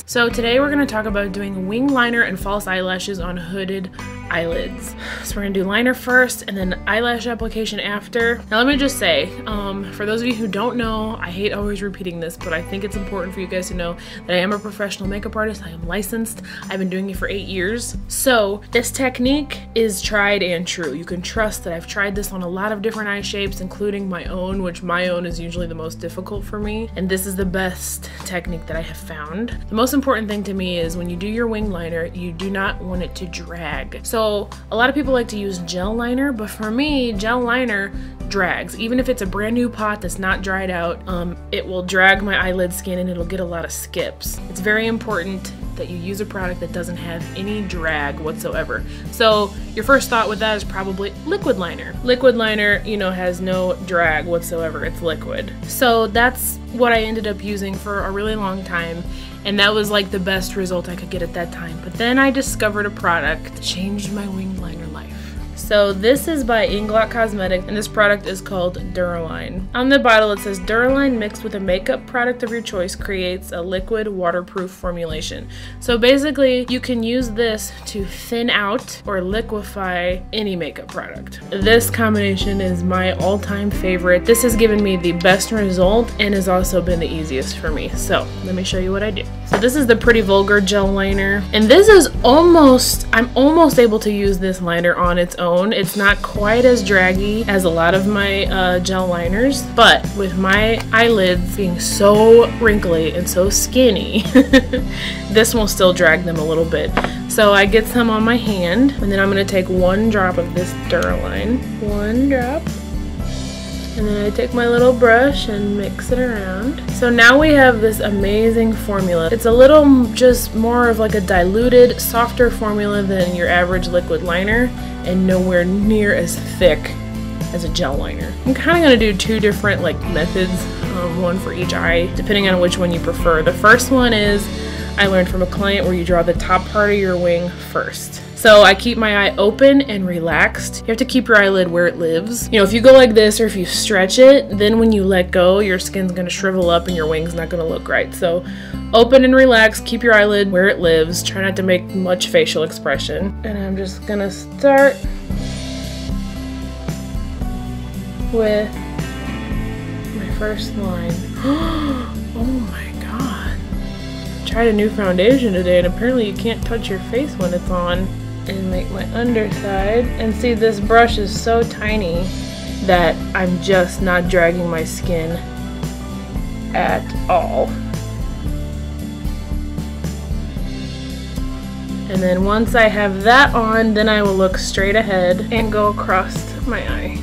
So today we're going to talk about doing wing liner and false eyelashes on hooded eyelids. So we're going to do liner first and then eyelash application after. Now let me just say, for those of you who don't know, I hate always repeating this, but I think it's important for you guys to know that I am a professional makeup artist. I am licensed. I've been doing it for 8 years. So this technique is tried and true. You can trust that I've tried this on a lot of different eye shapes, including my own, which my own is usually the most difficult for me. And this is the best technique that I have found. The most important thing to me is when you do your wing liner, you do not want it to drag. So a lot of people like to use gel liner, but for me, gel liner drags. Even if it's a brand new pot that's not dried out, it will drag my eyelid skin and it'll get a lot of skips. It's very important that you use a product that doesn't have any drag whatsoever. So your first thought with that is probably liquid liner. Liquid liner, you know, has no drag whatsoever. It's liquid. So that's what I ended up using for a really long time. And that was like the best result I could get at that time. But then I discovered a product that changed my wing liner life. So this is by Inglot Cosmetics, and this product is called Duraline. On the bottle it says, Duraline mixed with a makeup product of your choice creates a liquid waterproof formulation. So basically you can use this to thin out or liquefy any makeup product. This combination is my all-time favorite. This has given me the best result and has also been the easiest for me. So let me show you what I do. So this is the Pretty Vulgar gel liner, and this is I'm almost able to use this liner on its own. It's not quite as draggy as a lot of my gel liners, but with my eyelids being so wrinkly and so skinny, this will still drag them a little bit. So I get some on my hand, and then I'm going to take 1 drop of this Duraline. 1 drop. And then I take my little brush and mix it around. So now we have this amazing formula. It's a little just more of like a diluted, softer formula than your average liquid liner, and nowhere near as thick as a gel liner. I'm kind of going to do 2 different like methods, one for each eye, depending on which one you prefer. The first one is, I learned from a client, where you draw the top part of your wing first. So I keep my eye open and relaxed. You have to keep your eyelid where it lives. You know, if you go like this or if you stretch it, then when you let go, your skin's gonna shrivel up and your wing's not gonna look right. So open and relax, keep your eyelid where it lives. Try not to make much facial expression. And I'm just gonna start with my first line. Oh my God. I tried a new foundation today, and apparently you can't touch your face when it's on. And make my underside, and see, this brush is so tiny that I'm just not dragging my skin at all. And then once I have that on, then I will look straight ahead and go across my eye.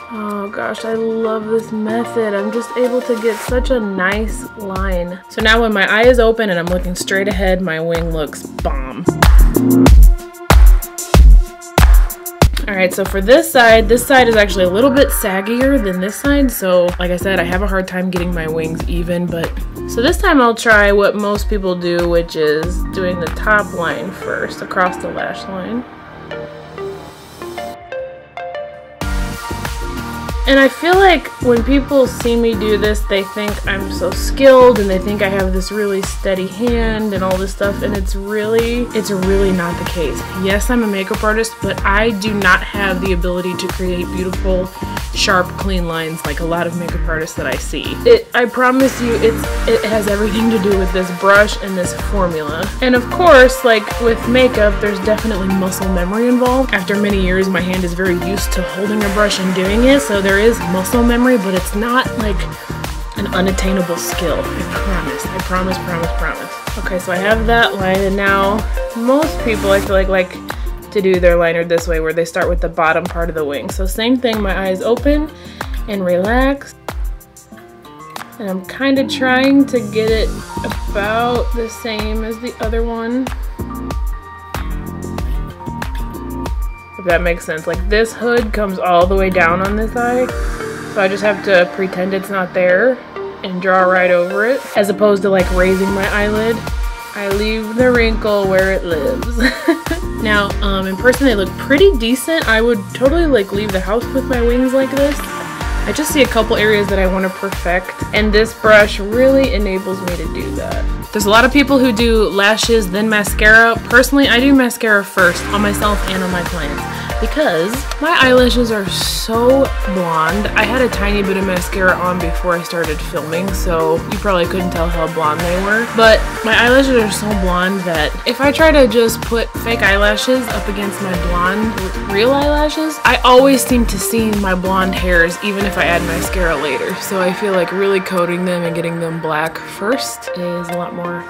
Oh gosh, I love this method. I'm just able to get such a nice line. So now when my eye is open and I'm looking straight ahead, my wing looks bomb. Alright, so for this side is actually a little bit saggier than this side. So like I said, I have a hard time getting my wings even, but so this time I'll try what most people do, which is doing the top line first across the lash line. And I feel like when people see me do this, they think I'm so skilled and they think I have this really steady hand and all this stuff, and it's really not the case. Yes, I'm a makeup artist, but I do not have the ability to create beautiful, sharp, clean lines like a lot of makeup artists that I see. I promise you, it has everything to do with this brush and this formula. And of course, like with makeup, there's definitely muscle memory involved. After many years, my hand is very used to holding a brush and doing it, so there is muscle memory, but it's not like an unattainable skill. I promise. Okay, so I have that line, and now most people, I feel like to do their liner this way, where they start with the bottom part of the wing. So same thing, my eyes open and relaxed, and I'm kind of trying to get it about the same as the other one, if that makes sense. Like this hood comes all the way down on this eye, So I just have to pretend it's not there and draw right over it, as opposed to like raising my eyelid. I leave the wrinkle where it lives. Now, in person they look pretty decent. I would totally like leave the house with my wings like this. I just see a couple areas that I want to perfect, and this brush really enables me to do that. There's a lot of people who do lashes, then mascara. Personally, I do mascara first on myself and on my clients because my eyelashes are so blonde. I had a tiny bit of mascara on before I started filming, so you probably couldn't tell how blonde they were. But my eyelashes are so blonde that if I try to just put fake eyelashes up against my blonde real eyelashes, I always seem to see my blonde hairs even if I add mascara later. So I feel like really coating them and getting them black first is a lot more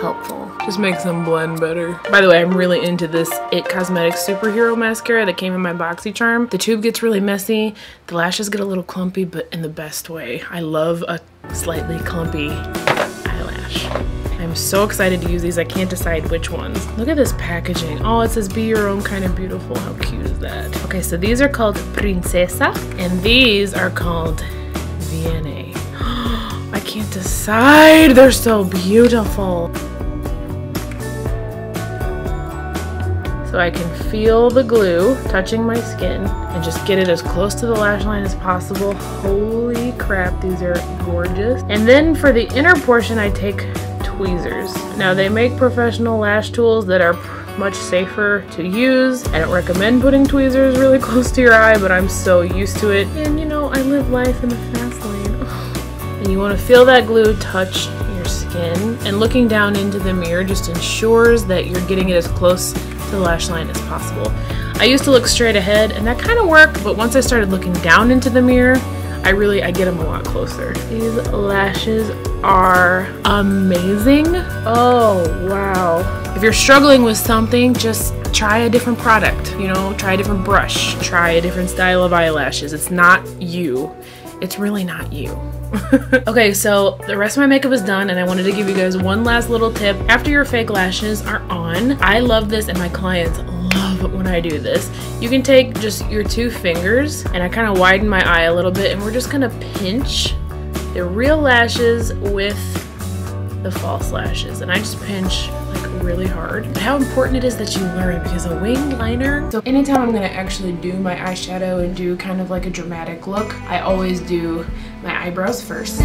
helpful. Just makes them blend better. By the way, I'm really into this It Cosmetics Superhero Mascara that came in my BoxyCharm. The tube gets really messy, the lashes get a little clumpy, but in the best way. I love a slightly clumpy eyelash. I'm so excited to use these. I can't decide which ones. Look at this packaging. Oh, it says be your own kind of beautiful. How cute is that? Okay, so these are called Princesa, and these are called Viene. I can't decide. They're so beautiful. So I can feel the glue touching my skin and just get it as close to the lash line as possible. Holy crap, these are gorgeous. And then for the inner portion, I take tweezers. Now they make professional lash tools that are much safer to use. I don't recommend putting tweezers really close to your eye, but I'm so used to it. And you know, I live life in the fast lane. And you want to feel that glue touch your skin, and looking down into the mirror just ensures that you're getting it as close to the lash line as possible. I used to look straight ahead and that kind of worked, but once I started looking down into the mirror, I get them a lot closer. These lashes are amazing. Oh, wow. If you're struggling with something, just try a different product, you know, try a different brush, try a different style of eyelashes. It's not you. It's really not you. Okay, so the rest of my makeup is done, and I wanted to give you guys one last little tip. After your fake lashes are on, I love this and my clients love when I do this. You can take just your 2 fingers, and I kind of widen my eye a little bit, and we're just gonna pinch the real lashes with the false lashes, and I just pinch like really hard. But how important it is that you learn, because a wing liner, so anytime I'm gonna actually do my eyeshadow and do kind of like a dramatic look, I always do my eyebrows first.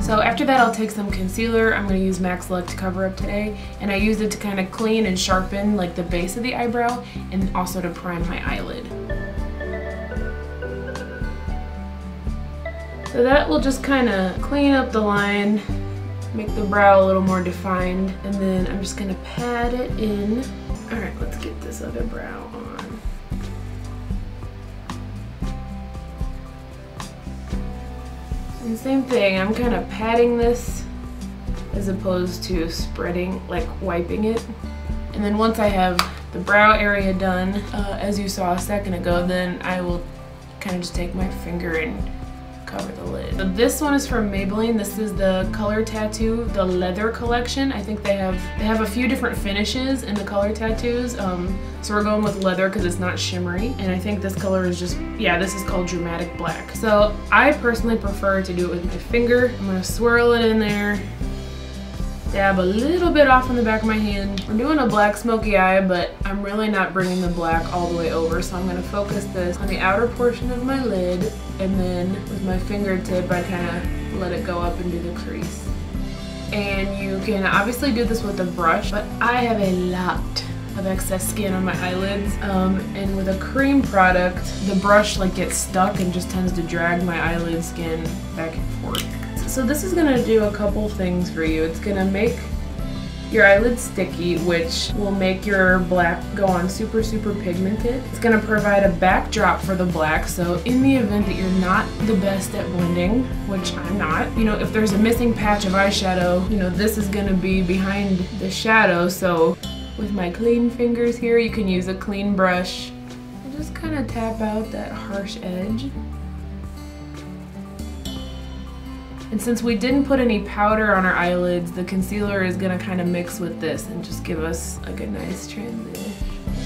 So after that, I'll take some concealer. I'm going to use MAC Select to cover up today, and I use it to kind of clean and sharpen like the base of the eyebrow, and also to prime my eyelid. So that will just kind of clean up the line, make the brow a little more defined, and then I'm just going to pat it in. Alright, let's get this other brow on. And same thing, I'm kind of patting this as opposed to spreading, like wiping it. And then once I have the brow area done, as you saw a second ago, then I will kind of just take my finger and cover the lid. So this one is from Maybelline. This is the Color Tattoo, the leather collection. I think they have a few different finishes in the color tattoos. So we're going with leather because it's not shimmery. And I think this color is just, yeah, this is called Dramatic Black. So I personally prefer to do it with my finger. I'm gonna swirl it in there. Dab a little bit off on the back of my hand. We're doing a black smoky eye, but I'm really not bringing the black all the way over, so I'm going to focus this on the outer portion of my lid, and then with my fingertip I kind of let it go up and do the crease. And you can obviously do this with a brush, but I have a lot of excess skin on my eyelids, and with a cream product, the brush like gets stuck and just tends to drag my eyelid skin back and forth. So this is gonna do a couple things for you. It's gonna make your eyelids sticky, which will make your black go on super pigmented. It's gonna provide a backdrop for the black, so in the event that you're not the best at blending, which I'm not, you know, if there's a missing patch of eyeshadow, you know, this is gonna be behind the shadow. So with my clean fingers here, you can use a clean brush and just kind of tap out that harsh edge. And since we didn't put any powder on our eyelids, the concealer is gonna kind of mix with this and just give us like a nice transition.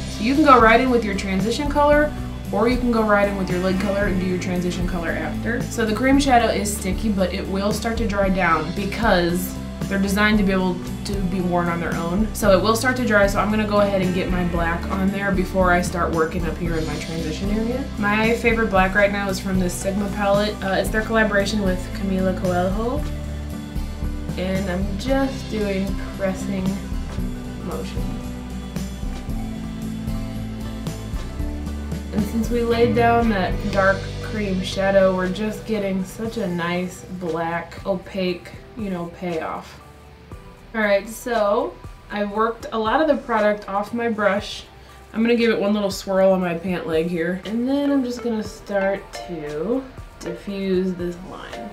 So you can go right in with your transition color, or you can go right in with your lid color and do your transition color after. So the cream shadow is sticky, but it will start to dry down because they're designed to be able to be worn on their own. So it will start to dry, so I'm gonna go ahead and get my black on there before I start working up here in my transition area. My favorite black right now is from this Sigma palette. It's their collaboration with Camila Coelho. And I'm just doing pressing motions. And since we laid down that dark cream shadow, we're just getting such a nice black, opaque, you know, payoff. Alright, so I worked a lot of the product off my brush. I'm gonna give it one little swirl on my pant leg here. And then I'm just gonna start to diffuse this line.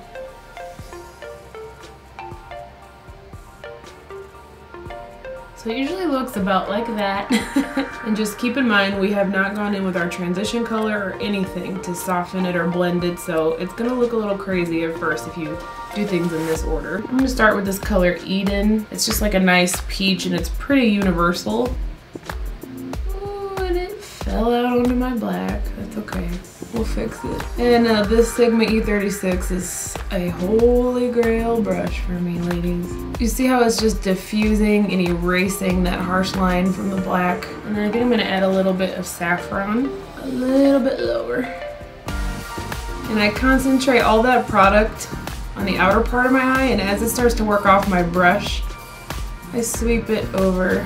So it usually looks about like that. And just keep in mind, we have not gone in with our transition color or anything to soften it or blend it, so it's gonna look a little crazy at first if you do things in this order. I'm gonna start with this color Eden. It's just like a nice peach and it's pretty universal. Oh, and it fell out onto my black. That's okay. We'll fix it. And this Sigma E36 is a holy grail brush for me, ladies. You see how it's just diffusing and erasing that harsh line from the black? And then I think I'm gonna add a little bit of saffron, a little bit lower. And I concentrate all that product on the outer part of my eye, and as it starts to work off my brush, I sweep it over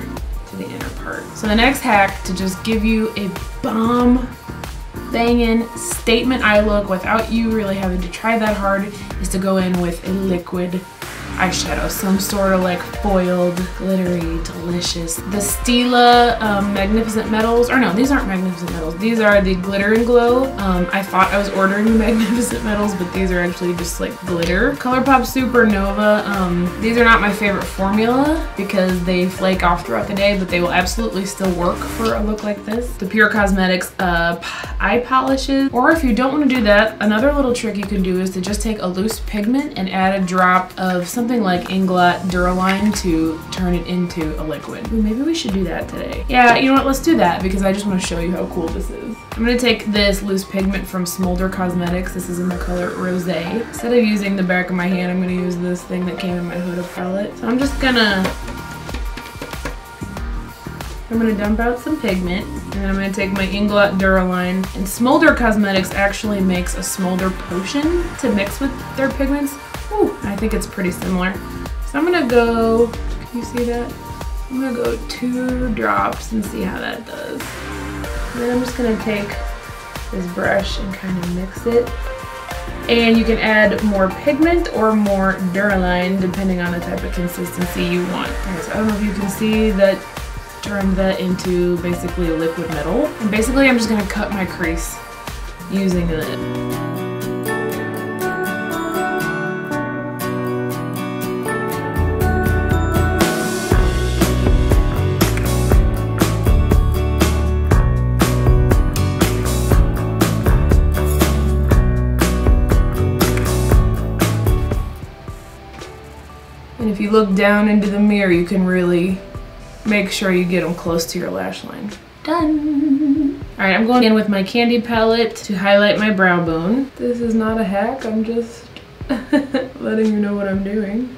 to the inner part. So the next hack to just give you a bomb banging statement eye look without you really having to try that hard is to go in with a liquid eyeshadow, some sort of like foiled, glittery, delicious. The Stila Magnificent Metals, or no, these aren't Magnificent Metals. These are the Glitter and Glow. I thought I was ordering the Magnificent Metals, but these are actually just like glitter. ColourPop Supernova. These are not my favorite formula because they flake off throughout the day, but they will absolutely still work for a look like this. The Pure Cosmetics eye polishes. Or if you don't want to do that, another little trick you can do is to just take a loose pigment and add a drop of something like Inglot Duraline to turn it into a liquid. Ooh, maybe we should do that today. Yeah, you know what, let's do that because I just want to show you how cool this is. I'm going to take this loose pigment from Smolder Cosmetics. This is in the color Rosé. Instead of using the back of my hand, I'm going to use this thing that came in my Huda palette. So I'm just gonna dump out some pigment, and then I'm gonna take my Inglot Duraline. And Smolder Cosmetics actually makes a Smolder potion to mix with their pigments. Ooh, I think it's pretty similar. So I'm gonna go, can you see that? I'm gonna go 2 drops and see how that does. And then I'm just gonna take this brush and kind of mix it. And you can add more pigment or more Duraline depending on the type of consistency you want. Okay, so I don't know if you can see that turned that into basically a liquid metal. And basically I'm just gonna cut my crease using it. And if you look down into the mirror, you can really make sure you get them close to your lash line. Done! Alright, I'm going in with my Candy palette to highlight my brow bone. This is not a hack, I'm just letting you know what I'm doing.